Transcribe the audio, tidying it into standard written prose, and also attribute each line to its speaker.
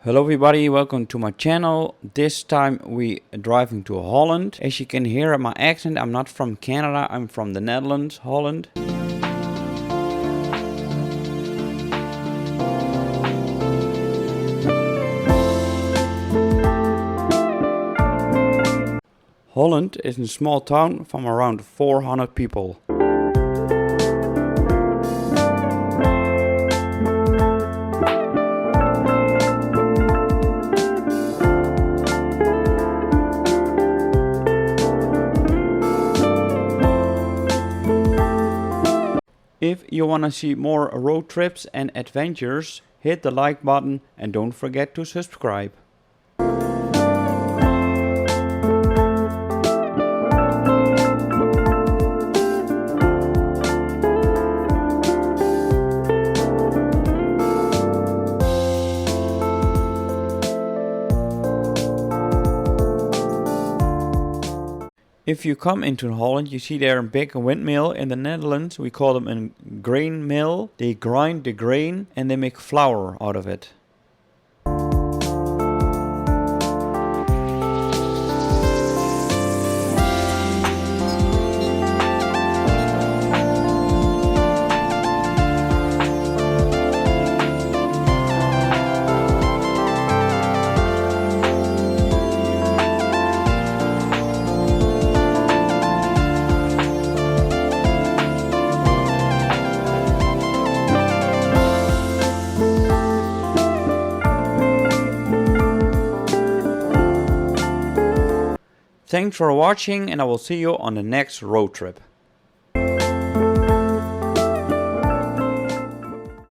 Speaker 1: Hello everybody, welcome to my channel. This time we are driving to Holland. As you can hear at my accent, I'm not from Canada, I'm from the Netherlands, Holland. Holland is a small town from around 400 people. If you want to see more road trips and adventures, hit the like button and don't forget to subscribe. If you come into Holland, you see there a big windmill. In the Netherlands, we call them a grain mill. They grind the grain and they make flour out of it. Thanks for watching and I will see you on the next road trip.